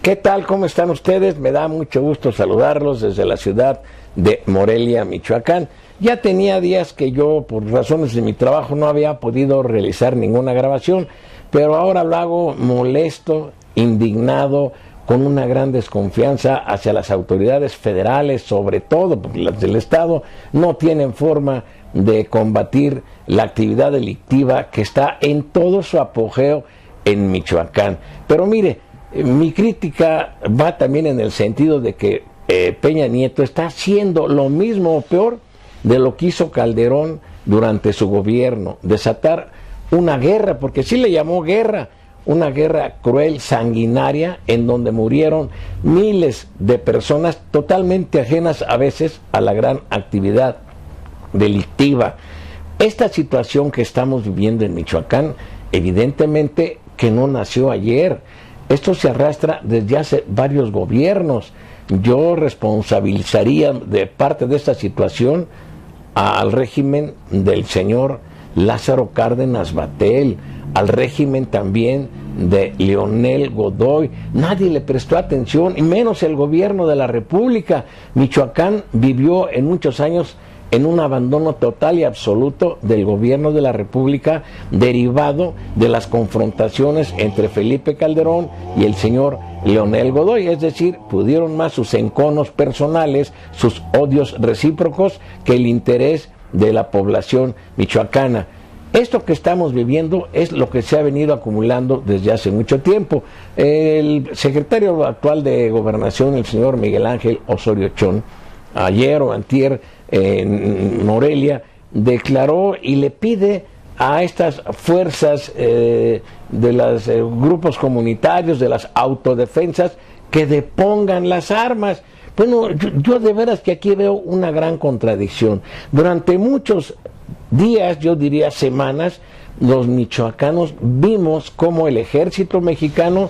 ¿Qué tal? ¿Cómo están ustedes? Me da mucho gusto saludarlos desde la ciudad de Morelia, Michoacán. Ya tenía días que yo, por razones de mi trabajo, no había podido realizar ninguna grabación, pero ahora lo hago molesto, indignado, con una gran desconfianza hacia las autoridades federales, sobre todo porque las del Estado no tienen forma de combatir la actividad delictiva que está en todo su apogeo en Michoacán. Pero mire, mi crítica va también en el sentido de que Peña Nieto está haciendo lo mismo o peor de lo que hizo Calderón durante su gobierno, desatar una guerra, porque sí le llamó guerra, una guerra cruel, sanguinaria, en donde murieron miles de personas totalmente ajenas a veces a la gran actividad delictiva. Esta situación que estamos viviendo en Michoacán, evidentemente que no nació ayer. Esto se arrastra desde hace varios gobiernos. Yo responsabilizaría de parte de esta situación al régimen del señor Lázaro Cárdenas Batlle, al régimen también de Leonel Godoy. Nadie le prestó atención, y menos el gobierno de la República. Michoacán vivió en muchos años en un abandono total y absoluto del gobierno de la República, derivado de las confrontaciones entre Felipe Calderón y el señor Leonel Godoy. Es decir, pudieron más sus enconos personales, sus odios recíprocos, que el interés de la población michoacana. Esto que estamos viviendo es lo que se ha venido acumulando desde hace mucho tiempo. El secretario actual de Gobernación, el señor Miguel Ángel Osorio Chong, ayer o antier en Morelia, declaró y le pide a estas fuerzas de los grupos comunitarios, de las autodefensas, que depongan las armas. Bueno, yo de veras que aquí veo una gran contradicción. Durante muchos días, yo diría semanas, los michoacanos vimos cómo el ejército mexicano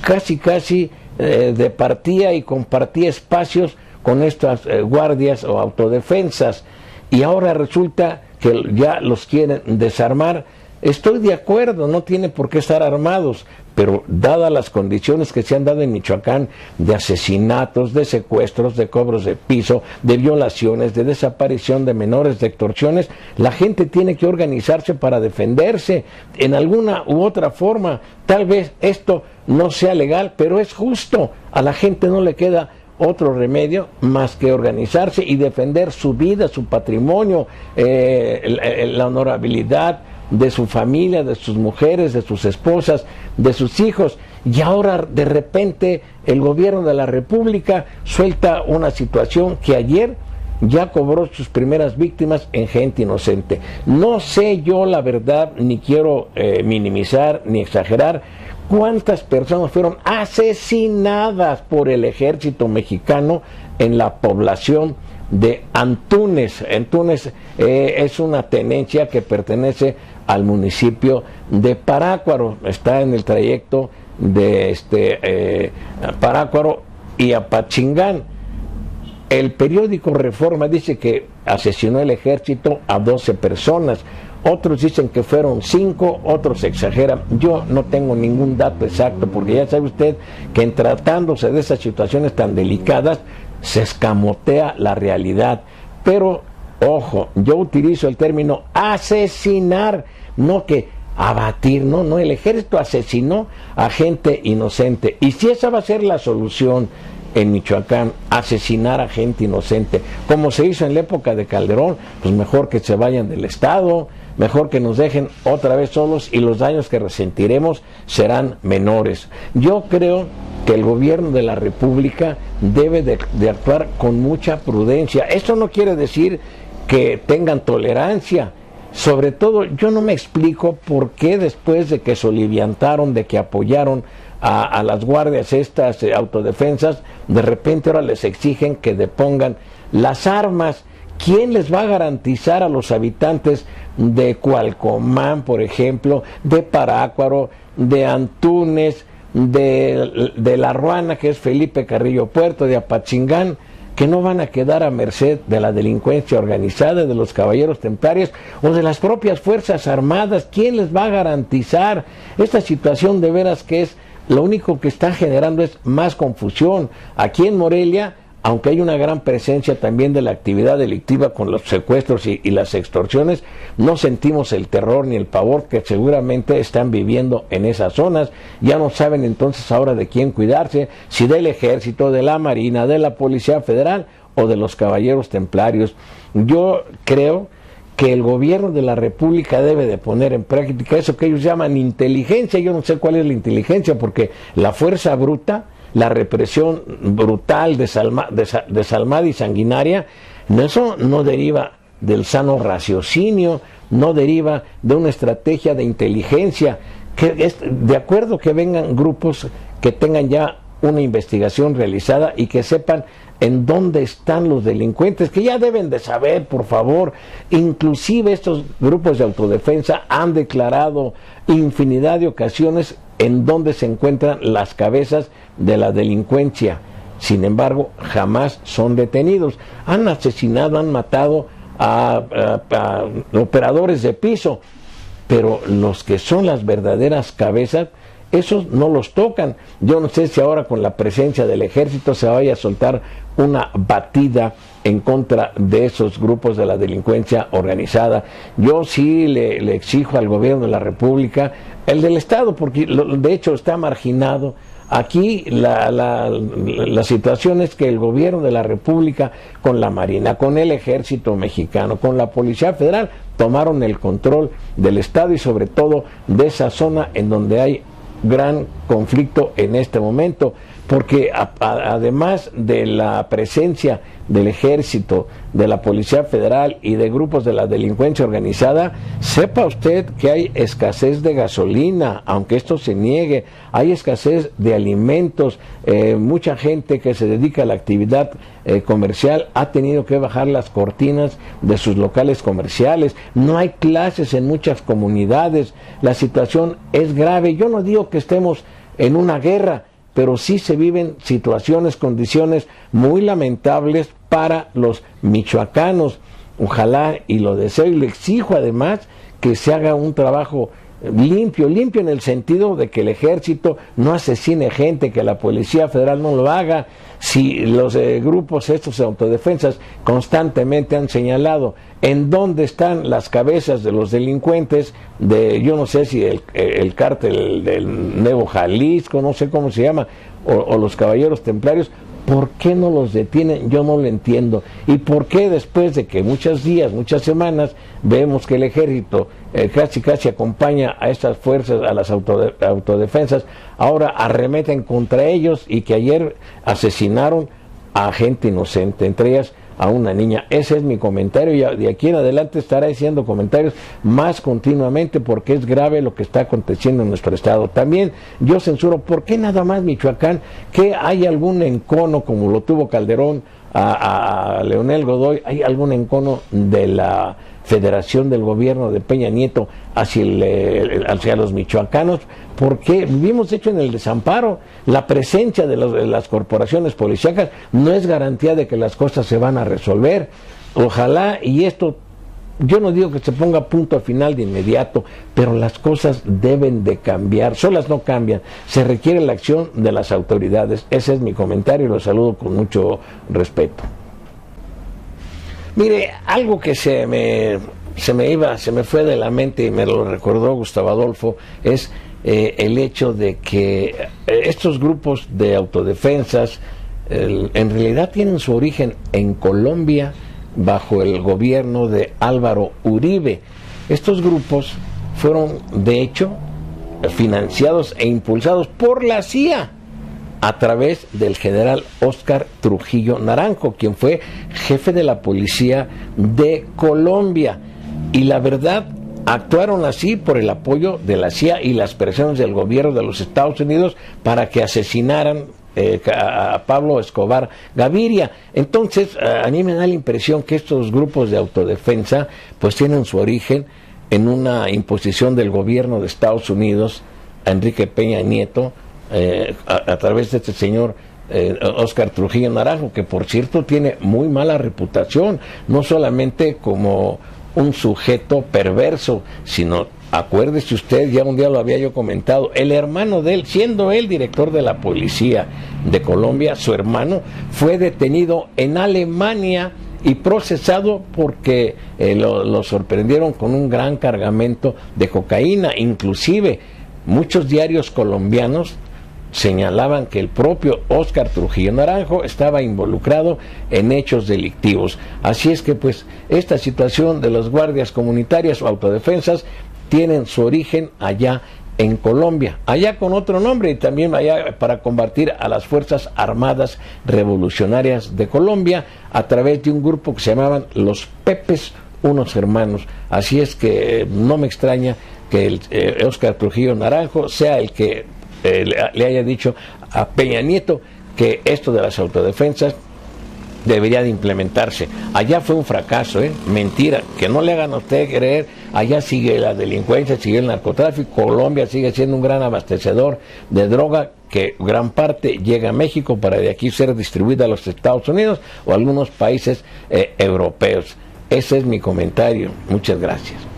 casi departía y compartía espacios con estas guardias o autodefensas, y ahora resulta que ya los quieren desarmar. Estoy de acuerdo, no tiene por qué estar armados, pero dadas las condiciones que se han dado en Michoacán de asesinatos, de secuestros, de cobros de piso, de violaciones, de desaparición de menores, de extorsiones, la gente tiene que organizarse para defenderse en alguna u otra forma. Tal vez esto no sea legal, pero es justo. A la gente no le queda otro remedio más que organizarse y defender su vida, su patrimonio, la honorabilidad de su familia, de sus mujeres, de sus esposas, de sus hijos. Y ahora de repente el gobierno de la República suelta una situación que ayer ya cobró sus primeras víctimas en gente inocente. No sé yo la verdad, ni quiero minimizar ni exagerar cuántas personas fueron asesinadas por el ejército mexicano en la población de Antunes. Antunes es una tenencia que pertenece al municipio de Parácuaro. Está en el trayecto de Parácuaro y Apachingán. El periódico Reforma dice que asesinó el ejército a 12 personas. Otros dicen que fueron 5, otros exageran. Yo no tengo ningún dato exacto, porque ya sabe usted que en tratándose de esas situaciones tan delicadas se escamotea la realidad. Pero, ojo, yo utilizo el término asesinar, no que abatir, no, el ejército asesinó a gente inocente. Y si esa va a ser la solución en Michoacán, asesinar a gente inocente, como se hizo en la época de Calderón, pues mejor que se vayan del Estado, mejor que nos dejen otra vez solos, y los daños que resentiremos serán menores. Yo creo que el gobierno de la República debe de actuar con mucha prudencia. Esto no quiere decir que tengan tolerancia. Sobre todo, yo no me explico por qué después de que soliviantaron, de que apoyaron a las guardias estas autodefensas, de repente ahora les exigen que depongan las armas. ¿Quién les va a garantizar a los habitantes de Cualcomán, por ejemplo, de Parácuaro, de Antunes, de La Ruana, que es Felipe Carrillo Puerto, de Apachingán, que no van a quedar a merced de la delincuencia organizada, de los caballeros templarios o de las propias Fuerzas Armadas? ¿Quién les va a garantizar? Esta situación de veras que es lo único que está generando es más confusión. Aquí en Morelia, aunque hay una gran presencia también de la actividad delictiva con los secuestros y las extorsiones, no sentimos el terror ni el pavor que seguramente están viviendo en esas zonas. Ya no saben entonces ahora de quién cuidarse, si del Ejército, de la Marina, de la Policía Federal o de los Caballeros Templarios. Yo creo que el gobierno de la República debe de poner en práctica eso que ellos llaman inteligencia. Yo no sé cuál es la inteligencia, porque la fuerza bruta, la represión brutal, desalmada y sanguinaria, eso no deriva del sano raciocinio, no deriva de una estrategia de inteligencia. De acuerdo que vengan grupos que tengan ya una investigación realizada y que sepan en dónde están los delincuentes, que ya deben de saber, por favor. Inclusive estos grupos de autodefensa han declarado infinidad de ocasiones en dónde se encuentran las cabezas de la delincuencia. Sin embargo, jamás son detenidos. Han asesinado, han matado a operadores de piso, pero los que son las verdaderas cabezas, esos no los tocan. Yo no sé si ahora con la presencia del Ejército se vaya a soltar una batida en contra de esos grupos de la delincuencia organizada. Yo sí le exijo al gobierno de la República, el del Estado, porque de hecho está marginado. Aquí la situación es que el gobierno de la República, con la Marina, con el Ejército Mexicano, con la Policía Federal, tomaron el control del Estado y sobre todo de esa zona en donde hay gran conflicto en este momento, porque además de la presencia del Ejército, de la Policía Federal y de grupos de la delincuencia organizada, sepa usted que hay escasez de gasolina, aunque esto se niegue, hay escasez de alimentos. Mucha gente que se dedica a la actividad comercial ha tenido que bajar las cortinas de sus locales comerciales, no hay clases en muchas comunidades, la situación es grave. Yo no digo que estemos en una guerra, pero sí se viven situaciones, condiciones muy lamentables para los michoacanos. Ojalá, y lo deseo y le exijo además, que se haga un trabajo limpio en el sentido de que el Ejército no asesine gente, que la Policía Federal no lo haga. Si los grupos estos de autodefensas constantemente han señalado en dónde están las cabezas de los delincuentes, yo no sé si el cártel del Nuevo Jalisco, no sé cómo se llama, o los Caballeros Templarios, ¿por qué no los detienen? Yo no lo entiendo. ¿Y por qué después de que muchos días, muchas semanas, vemos que el Ejército casi acompaña a estas fuerzas, a las autodefensas, ahora arremeten contra ellos, y que ayer asesinaron a gente inocente, entre ellas a una niña? Ese es mi comentario, y de aquí en adelante estaré haciendo comentarios más continuamente, porque es grave lo que está aconteciendo en nuestro estado. También yo censuro, ¿por qué nada más Michoacán? ¿Que hay algún encono, como lo tuvo Calderón a Leonel Godoy? ¿Hay algún encono de la Federación del gobierno de Peña Nieto hacia los michoacanos? Porque vivimos, de hecho, en el desamparo. La presencia de las corporaciones policíacas no es garantía de que las cosas se van a resolver. Ojalá, y esto, yo no digo que se ponga punto final de inmediato, pero las cosas deben de cambiar, solas no cambian, se requiere la acción de las autoridades. Ese es mi comentario y lo saludo con mucho respeto. Mire, algo que se me fue de la mente y me lo recordó Gustavo Adolfo, es el hecho de que estos grupos de autodefensas en realidad tienen su origen en Colombia bajo el gobierno de Álvaro Uribe. Estos grupos fueron, de hecho, financiados e impulsados por la CIA a través del general Óscar Trujillo Naranjo, quien fue jefe de la policía de Colombia. Y la verdad, actuaron así por el apoyo de la CIA y las presiones del gobierno de los Estados Unidos para que asesinaran a Pablo Escobar Gaviria. Entonces, a mí me da la impresión que estos grupos de autodefensa pues tienen su origen en una imposición del gobierno de Estados Unidos a Enrique Peña Nieto, a través de este señor Óscar Trujillo Naranjo, que por cierto tiene muy mala reputación, no solamente como un sujeto perverso, sino acuérdese usted, ya un día lo había yo comentado, el hermano de él, siendo él director de la policía de Colombia, su hermano fue detenido en Alemania y procesado porque lo sorprendieron con un gran cargamento de cocaína. Inclusive muchos diarios colombianos señalaban que el propio Óscar Trujillo Naranjo estaba involucrado en hechos delictivos. Así es que pues esta situación de las guardias comunitarias o autodefensas tienen su origen allá en Colombia, allá con otro nombre, y también allá para combatir a las Fuerzas Armadas Revolucionarias de Colombia a través de un grupo que se llamaban los Pepes, unos hermanos. Así es que no me extraña que Óscar Trujillo Naranjo sea el que le haya dicho a Peña Nieto que esto de las autodefensas debería de implementarse. Allá fue un fracaso, mentira, que no le hagan a usted creer. Allá sigue la delincuencia, sigue el narcotráfico. Colombia sigue siendo un gran abastecedor de droga, que gran parte llega a México para de aquí ser distribuida a los Estados Unidos o a algunos países europeos. Ese es mi comentario. Muchas gracias.